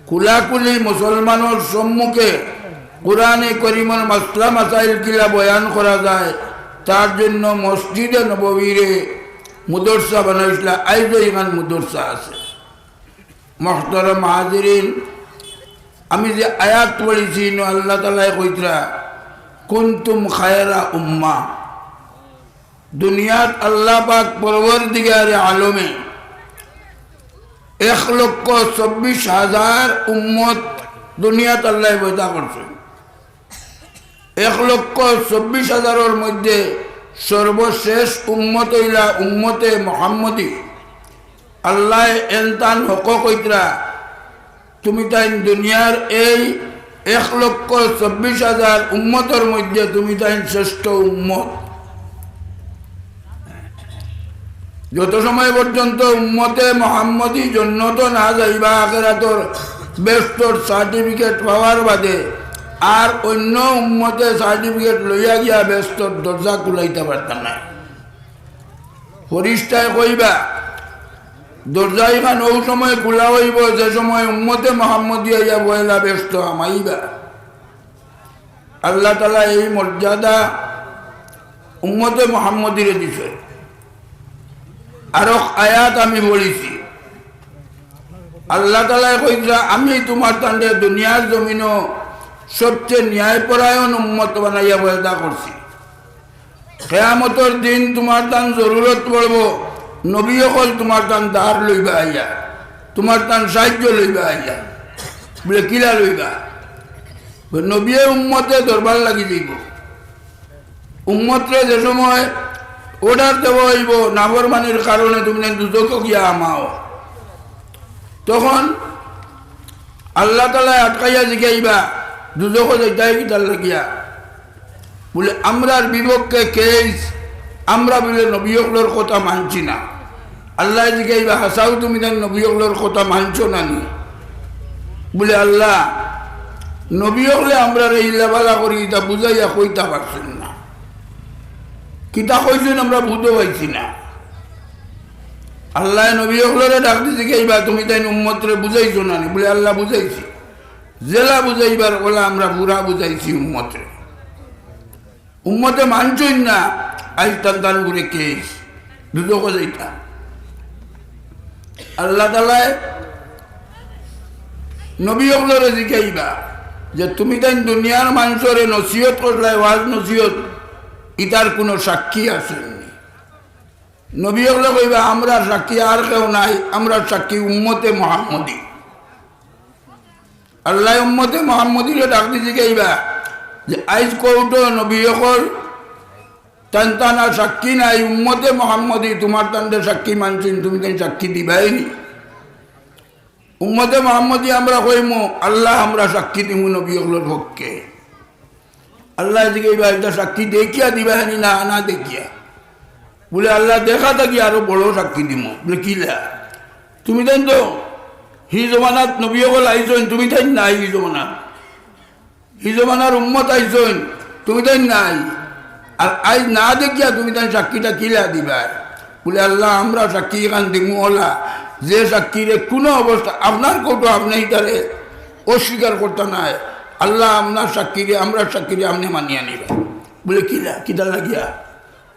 কুলাকুলি মুসলমানের সম্মুখে কুরআনে করিমের মাসলা মাসাইল কিলা বয়ান করা যায় তার জন্য মসজিদে নববীরে মুদরসা বানাইছিল। আইজও এখান মুদরসা আছে। মুহতারাম হাজিরিন, আমি যে আয়াত পড়েছি আল্লাহ তাআলা কইতরা কুনতুম খায়রা উম্মাহ, দুনিয়াত আল্লাহ পাক পরওয়ারদিগারে আলমে 1,24,000 উম্মত দুনিয়াত আল্লাহ পয়দা করছে। 1,24,000 মধ্যে সর্বশেষ উম্মত হইলা উম্মতে মুহাম্মদী। আল্লাহ এনতান হক কইতরা তুমি তাই দুনিয়ার এই 1,24,000 উম্মতের মধ্যে তুমি তাই শ্রেষ্ঠ উম্মত। যত সময় পর্যন্ত উম্মতে মুহাম্মদী জন্নত না যাইবা আখিরাতর বেস্টর সার্টিফিকেট পাওয়ার বাদে আর অন্য উম্মতে সার্টিফিকেট লইয়া গিয়া বেস্টর দরজা খুলাইতে পারতাম না। ফরিস্তায় কইবা দরজা ইখান ওই সময় খোলা হইব যে সময় উম্মতে মুহাম্মদী আইয়া বইলা ব্যস্ত আমাইবা। আল্লাহ তাআলা এই মর্যাদা উম্মতে মুহাম্মদীরে দিছে। আরো আয়াত আমি বলেছি, আল্লাহ তাআলা কইরা আমি তোমার তান্ডে দুনিয়ার জমিনও সবচেয়ে ন্যায়পরায়ণ উম্মত বানাইয়া পয়দা করছি। কিয়ামতের দিন তোমার তান জরুরত পড়ব, নবী হল তোমার তান ধার লইবা আইয়া, তোমার তান সাহায্য লইবা আইয়া। বলে কিলা লইবা? নবী উম্মতে দরবার লাগি দিব। উম্মতরে যে সময় অর্ডার দেব হইব নাফরমানির কারণে তুমি দুজকে গিয়া আমাও, তখন আল্লাহ তাআলা আটকাইয়া জিগাইবা দুজকে যাইতাই কিতার লাগিয়া। বলে আমরার বিপক্ষে কেস, আমরা বলে নবীগুলোর কথা মানছি না। আল্লাহ জিগাইবা হাসাও তুমি তাই নবীগুলোর কথা মানছো না নি? বলে আল্লাহ নবীগুলো আমরা এই লেবালা করি তা বুঝাইয়া কইতা পারছেন না, কিতা কইছেন আমরা বুঝতে পাইছি না। আল্লাহ নবীগুলোরে ডাক দিতে গেইবা তুমি তাই উম্মতরে বুঝাইছো না নি? বলে আল্লাহ বুঝাইছি। জেলা বুঝাইবার বলে আমরা পুরা বুঝাইছি উম্মতরে। উম্মতে মানছই না, আজ টান করে কেস দুজকে যাইতা। আল্লাহ তাআলা নবীগুলোরে জিগাইবা যে তুমি তাই দুনিয়ার মানুষরে নসিহত করলাই, ওয়াজ নসিহত, ইতার কোনো সাক্ষী আসেননি। নবী হলে কইবা আমরা সাক্ষী আর কেউ নাই, আমরা সাক্ষী উম্মতে মুহাম্মদী। আল্লাহ উম্মতে মুহাম্মদীরে ডাক দিতে গেইবা যে আইজ কৌটো নবী হল টান টানা সাক্ষী নাই, উম্মতে মুহাম্মদী তোমার টানতে সাক্ষী মানছেন, তুমি তাই সাক্ষী দিবাইনি। উম্মতে মুহাম্মদী আমরা কইমু আল্লাহ আমরা সাক্ষী দিমু নবী হলের পক্ষে। আল্লাহ দিকে এটা সাক্ষী দেখিয়া দিবা হানি না না দেখিয়া? বলে আল্লাহ দেখা থাকি আরো বড় সাক্ষী দিব। বলে কিলা তুমি তাই তো হি জমানাত নবী হল আইসেন, তুমি তাই নাই। হি জমানার উম্মত আইসেন, তুমি তাই নাই। আর আজ না দেখিয়া তুমি তাই সাক্ষীটা কিলা দিবা? বলে আল্লাহ আমরা সাক্ষী এখান দিমু ওলা যে সাক্ষীরে কোনো অবস্থা আপনার কৌটো আপনি তারে অস্বীকার করতে নাই। আল্লাহ আপনার সাক্ষীরে আমরা সাক্ষীরে আপনি মানিয়া নিবা। বলে কিলা কিতা লাগিয়া?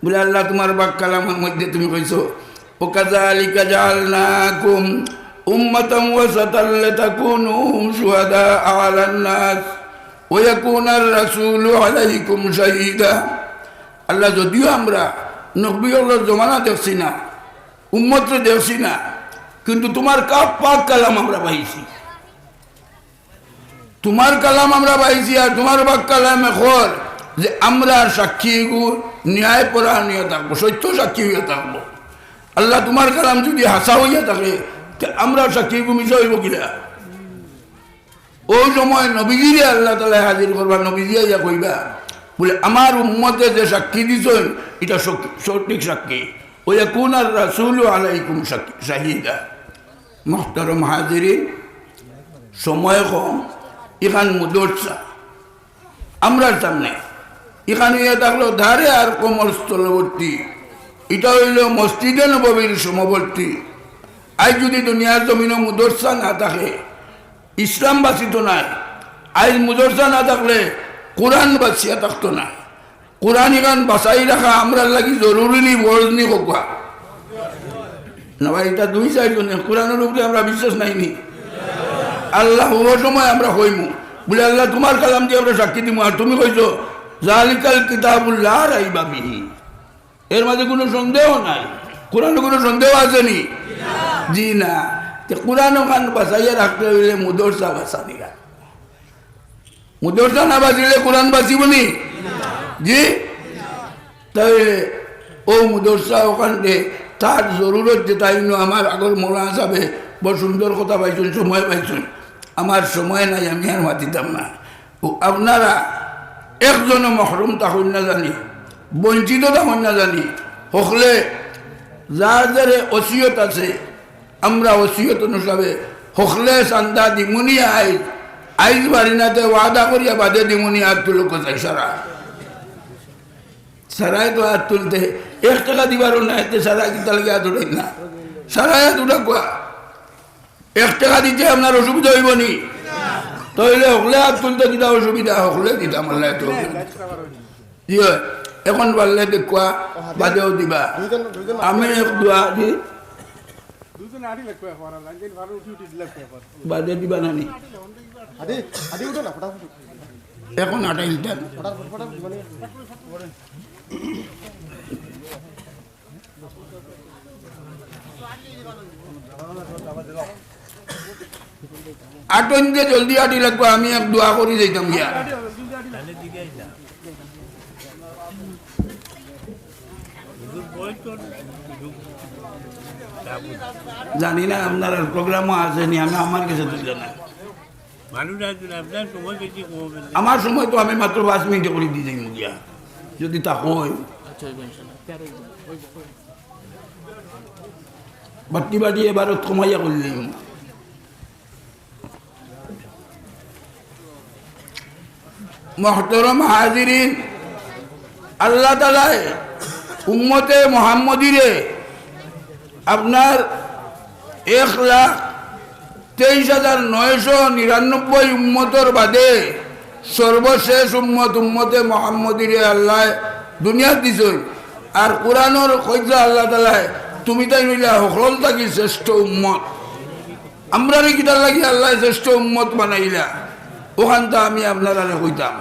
বলে আল্লাহ তোমার বাক কালামের মধ্যে তুমি কইছো ওয়াকাযালিকা জাআলনাকুম উম্মাতাম ওয়াসাতাল লিতাকুনু শুহাদা আলান নাস ওয়া ইয়াকুনার রাসূলু আলাইকুম শাহীদা। আল্লাহ যদিও আমরা নবীগুলোর জমানা দেখছি না, উম্মতরে দেখছি না, কিন্তু তোমার পাক কালাম আমরা পাইছি। তোমার কালাম আমরা পাইছি আর তোমার বাক কালামে খর যে আমরা সাক্ষী ন্যায় পরায়ণীয় থাকবো, সত্য সাক্ষী হইয়া থাকবো। আল্লাহ তোমার কালাম যদি হাসা হইয়া থাকে আমরা সাক্ষী মিশা হইব কিনা? ওই সময় নবীজিরে আল্লাহ তাআলা হাজির করবা, নবীজি আইয়া কইবা বলে আমার উম্মতে যে সাক্ষী দিছেন এটা সঠিক সাক্ষী। ওই ইয়াকুনার রাসূলু আলাইকুম শাহীদা। মুহতারাম হাজিরিন, সময় কম, এখান মুদরসা আমরা সামনে এখানে থাকলো ধারে আর কোমর স্থলবর্তী। এটা হইল মসজিদে নববীর সমবর্তী। আজ যদি দুনিয়ার জমিনে মুদরসা না থাকে ইসলাম বাঁচিত নাই। আজ মুদরসা না থাকলে কোরআন বাঁচিয়া থাকতো না। কোরআন ইখান বাঁচাই রাখা আমরা লাগি জরুরি নি বরজ নি কোকা না ভাই। এটা দুই চারজনে কোরআনের উপরে আমরা বিশ্বাস নাইনি। আল্লাহ হওয়ার সময় আমরা হইমু বলে আল্লাহ তোমার কালাম দিয়ে আমরা সাক্ষী দিব। আর তুমি কইছো জালিকাল কিতাবুল্লাহ রাইবা ফিহি, এর মাঝে কোনো সন্দেহ নাই। কোরআনে কোনো সন্দেহ আছে নি? জি না। কোরআন খান বাঁচাইয়া রাখতে হইলে মুদরসা বাঁচানি। মুদরসা না বাঁচিলে কোরআন বাঁচিব নি? জি। তাহলে ও মুদরসা ওখানে তার জরুরত যে তাই আমার আগর মৌলানা সাহেবে বড় সুন্দর কথা পাইছেন, সময় পাইছেন। আমার সময় নাই, আমি আর মাতিতাম না। ও আপনারা একজনও মহরুম তখন না জানি, বঞ্চিত তখন না জানি, হকলে যার যারে ওসিয়ত আছে আমরা ওসিয়ত অনুসারে হকলে চান্দা দিমুনি আইজ বাড়িনাতে ওয়াদা করিয়া বাদে দিমুনি হাত তুলো কোথায় সারা সারাই তো হাত তুলতে 1 টাকা দিবারও না, এতে সারা কিতা লাগে হাত উঠাই না। সারাই হাত উঠা কোয়া 1 টাকা দিতে আপনার অসুবিধা হইব নি? তাহলে হকলে হাত তুলতে কিতা অসুবিধা? হকলে দিতাম আল্লাহ তো জি হয়। এখন পারলে দেখুয়া বাদেও দিবা। আমি এক দোয়া দি বাদে দিবা নানি এখন 28 টাকা আটন দিয়ে জলদি আটি লাগবো। আমি এক দোয়া করি যাইতাম গিয়া। জানি না আপনার প্রোগ্রামও আছে নি, আমি আমার কাছে তুললে না। আমার সময় তো আমি মাত্র 5 মিনিটে করে দিয়ে যাই গিয়া যদি তা হয়। বাটি বাটি এবার কমাইয়া করলি। মোহতরম হাজিরিন, আল্লাহ তাআলা উম্মতে মুহাম্মদীরে আপনার 1,23,999 উম্মতর বাদে সর্বশেষ উম্মতে মুহাম্মদীরে আল্লাহ দুনিয়াত দিছেন। আর কোরআনের কইজা আল্লাহ তাআলা তুমি তাই মিলা সকল থাকি শ্রেষ্ঠ উম্মত। আমরা কিতার লাগি আল্লাহ শ্রেষ্ঠ উম্মত বানাইলা। ওখানটা আমি আপনারা কইতাম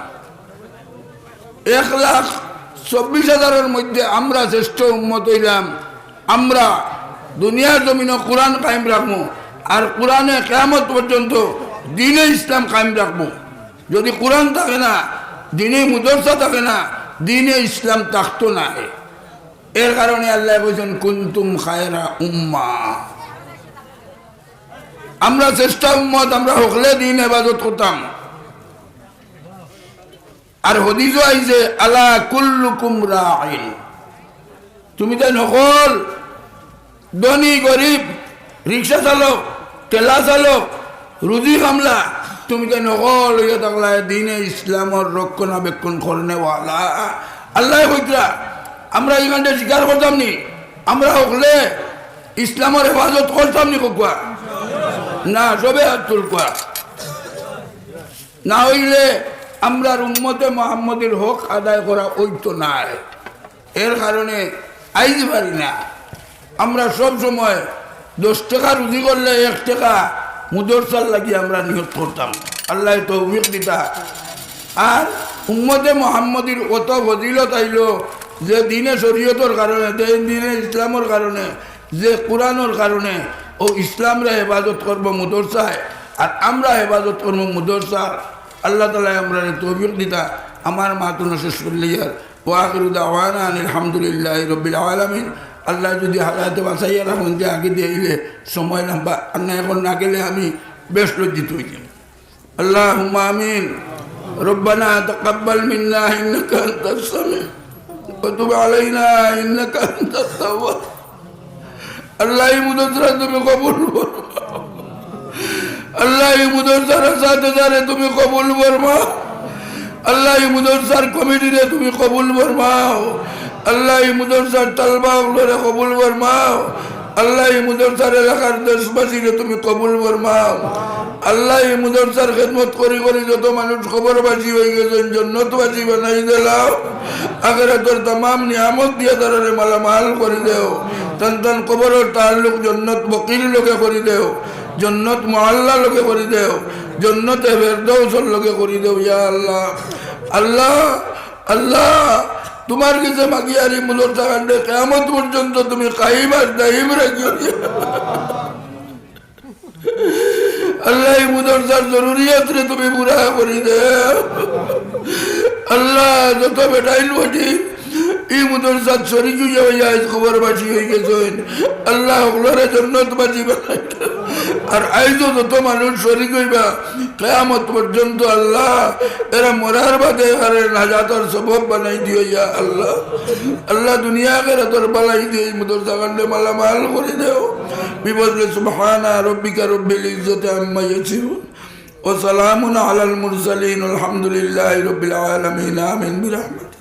1,24,000-এর মধ্যে আমরা শ্রেষ্ঠ উম্মত হইলাম। আমরা দুনিয়ার জমিনে কোরআন কায়েম রাখবো, আর কোরআনে কিয়ামত পর্যন্ত দ্বীনে ইসলাম কায়েম রাখবো। যদি কোরআন থাকে না, দ্বীনে মুদরসা থাকে না, দ্বীনে ইসলাম থাকতো না। এর কারণে আল্লাহ বলছেন কুনতুম খায়রা উম্মা, আমরা শ্রেষ্ঠ উম্মত। আমরা হকলে দ্বীন ইবাদত করতাম। আর হদিসও আইছে আলা কুল্লুকুম রাঈন, তুমি তাই নকল ধনী গরিব, রিক্সা চালক, ঠেলা চালক, রুজি কামলা, তুমি তাই নকল হইয়া থাকলা দ্বীনে ইসলামর রক্ষণাবেক্ষণ করনেওয়ালা। আল্লাহ কইতরা আমরা এখানটা স্বীকার করতাম নি? আমরা হকলে ইসলামের হেফাজত করতাম নি? কোয়া না, সবে হাত তুলকুয়া। না হইলে আমরা উম্মতে মুহাম্মদের হক আদায় করা হইতো না। এর কারণে আইজ পারি না। আমরা সব সময় 10 টাকা রুজি করলে 1 টাকা মুদরসার লাগি আমরা নিয়ত করতাম। আল্লাহ তৌফিক দিতা। আর উম্মতে মুহাম্মদের কত ফজিলত আইল যে দ্বীনে শরীয়তের কারণে, দ্বীনে ইসলামের কারণে, যে কোরআনের কারণে ও ইসলামরা হেফাজত করবো মুদরসায়, আর আমরা হেফাজত করবো মুদরসার। আল্লাহ তাআলা আমরা তৌফিক দিতা। আমার মাতুন শেষ করলে আর ওয়াখিরু দাওয়ানা আলহামদুলিল্লাহি রাব্বিল আলামিন। আল্লাহ যদি হায়াতে বাঁচাইয়া রাখুন যে আগে দিলে সময় লম্বা আর না, এখন না গেলে আমি বেশ লজ্জিত হয়ে যাই। আল্লাহুম্মা আমিন। রব্বানা তাকাব্বাল মিন্না ইন্নাকা আনতাস সামিউ ওয়া তুব আলাইনা ইন্নাকা আনতাত তাওয়াব। আল্লাহ এই মুদরসা তুমি কবুল করো। আল্লাহ এই মুদরসার সাথে তুমি কবুল ফরমাও। আল্লাহ এই মুদরসার কমিটিরে তুমি কবুল ফরমাও। আল্লাহ এই মুদরসার তালবা কবুল ফরমাও। আল্লাহ এই মুদরসার এলাকার দেশবাসীকে তুমি কবুল ফরমাও আল্লাহ এই মুদরসার খেদমত করি করি যত মানুষ খবরবাসী হয়ে গেছেন জন্নতবাসী বানাই দিলাও আখিরাতের तमाम নিয়ামত দিয়ে তারে মালামাল করে দেও তন কবরের তাল্লুক জন্নত বকিল লোকে করে দেও জন্নত মুআল্লা লোকে করে দেও জন্নতে ফেরদৌসের লোকে করে দেও ইয়া আল্লাহ আল্লাহ আল্লাহ তোমার কাছে মাগিয়ারি মুদরসা কাণ্ডে কিয়ামত পর্যন্ত তুমি কায়েম আর দাইম রাখিও আল্লাহ এই মুদরসার জরুরিয়াত রে তুমি পুরা করে দেও আল্লাহ যত বেটাইল বটি এই মুদরসার শরীক হইয়া খবরবাসী হয়ে গেছেন আল্লাহ ওগুলোরে জন্নতবাসী বানাই আর আইজও যত মানুষ শরীক হইবা কিয়ামত পর্যন্ত আল্লাহ এরা মরার বাদে আরে নাজাতর সবব বানাই দিও ইয়া আল্লাহ আল্লাহ দুনিয়া আখিরাতের বালাই দিয়ে মুদরসা কাণ্ডে মালামাল করে দেও বিবজলে সুবহানা রাব্বিকা রব্বিল ইজ্জাতি আম্মা ইয়াসিফুন ওয়া সালামুন আলাল মুরসালিন আলহামদুলিল্লাহি রাব্বিল আলামিন আমিন বিরহমাতিহি